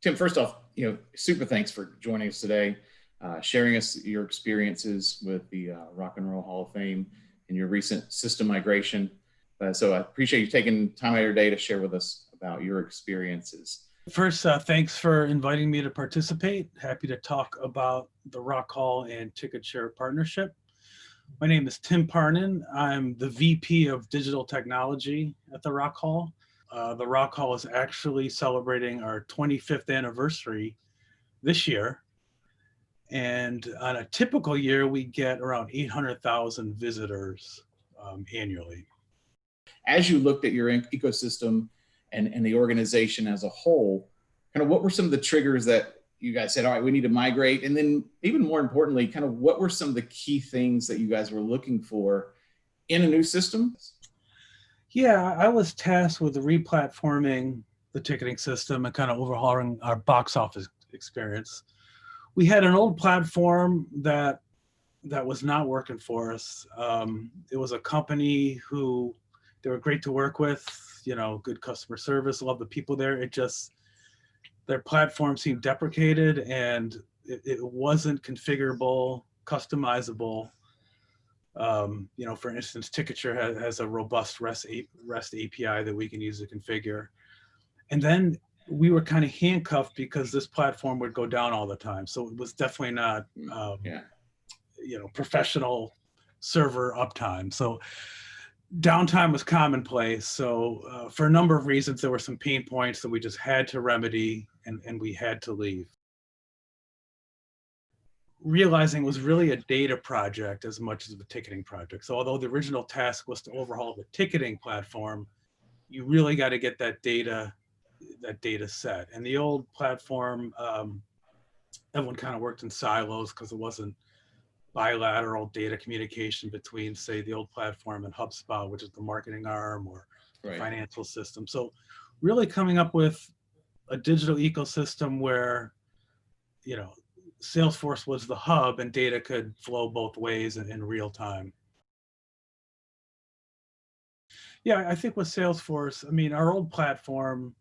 Tim, first off, super thanks for joining us today, sharing us your experiences with the Rock and Roll Hall of Fame and your recent system migration. So I appreciate you taking time out of your day to share with us about your experiences. First, thanks for inviting me to participate. Happy to talk about the Rock Hall and Ticketure partnership. My name is Tim Parnan. I'm the VP of Digital Technology at the Rock Hall. The Rock Hall is actually celebrating our 25th anniversary this year. And on a typical year, we get around 800,000 visitors annually. As you looked at your ecosystem and the organization as a whole, kind of what were some of the triggers that you guys said, all right, we need to migrate? And then even more importantly, kind of what were some of the key things that you guys were looking for in a new system? Yeah, I was tasked with replatforming the ticketing system and kind of overhauling our box office experience. We had an old platform that was not working for us. It was a company who, they were great to work with, good customer service, love the people there. Their platform seemed deprecated and it wasn't configurable, customizable. For instance, Ticketure has a robust REST API that we can use to configure. And then we were kind of handcuffed because this platform would go down all the time. So it was definitely not, professional server uptime. So downtime was commonplace. So for a number of reasons, there were some pain points that we just had to remedy and we had to leave. Realizing it was really a data project as much as a ticketing project. So although the original task was to overhaul the ticketing platform, you really got to get that data set. And the old platform, everyone kind of worked in silos because it wasn't bilateral data communication between, say, the old platform and HubSpot, which is the marketing arm, or the financial system. So really coming up with a digital ecosystem where, Salesforce was the hub and data could flow both ways in real time. Yeah, I think with Salesforce, our old platform,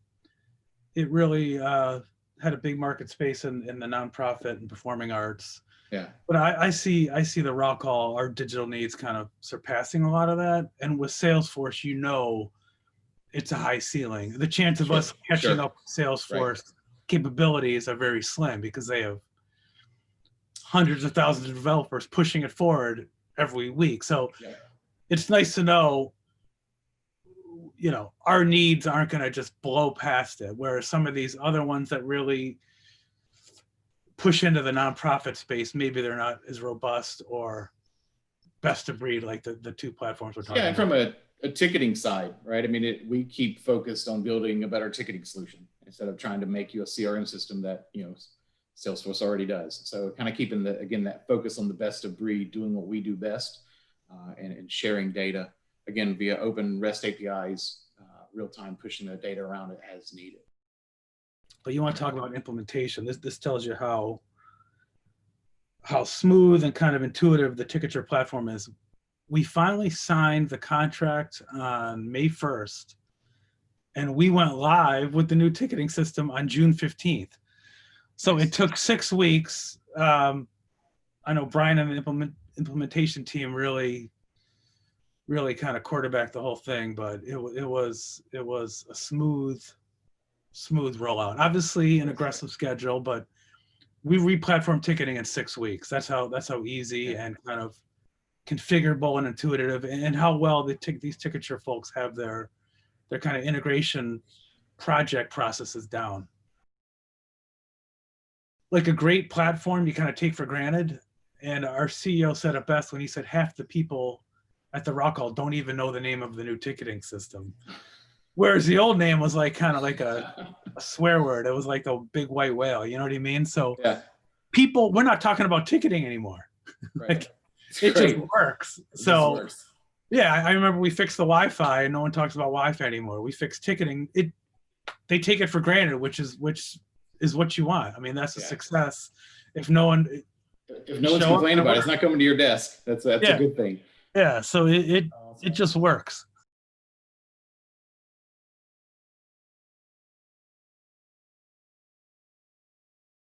it really had a big market space in the nonprofit and performing arts. Yeah. But I see the Rock Hall, our digital needs kind of surpassing a lot of that. And with Salesforce, it's a high ceiling. The chance of us catching up with Salesforce capabilities are very slim because they have hundreds of thousands of developers pushing it forward every week. So it's nice to know, our needs aren't going to just blow past it. Whereas some of these other ones that really push into the nonprofit space, maybe they're not as robust or best of breed like the two platforms we're talking about. Yeah, and from a ticketing side, right? we keep focused on building a better ticketing solution instead of trying to make you a CRM system that, Salesforce already does. So kind of keeping that focus on the best of breed, doing what we do best, and sharing data, again, via open REST APIs, real time, pushing the data around it as needed. But you want to talk about implementation. This tells you how smooth and kind of intuitive the Ticketure platform is. We finally signed the contract on May 1st, and we went live with the new ticketing system on June 15th. So it took 6 weeks. I know Brian and the implementation team really kind of quarterbacked the whole thing, but it was a smooth rollout. Obviously an aggressive schedule, but we replatformed ticketing in 6 weeks. That's how easy and kind of configurable and intuitive, and how well these Ticketure folks have their kind of integration project processes down. Like a great platform you kind of take for granted. And our CEO said it best when he said half the people at the Rock Hall don't even know the name of the new ticketing system. Whereas the old name was kind of like a swear word. It was like the big white whale, you know what I mean? So people, we're not talking about ticketing anymore. It just works. Yeah, I remember we fixed the Wi-Fi and no one talks about Wi-Fi anymore. We fixed ticketing. They take it for granted, which is what you want. That's a success. If no one's complaining about it, it's not coming to your desk. That's a good thing. Yeah, so it just works.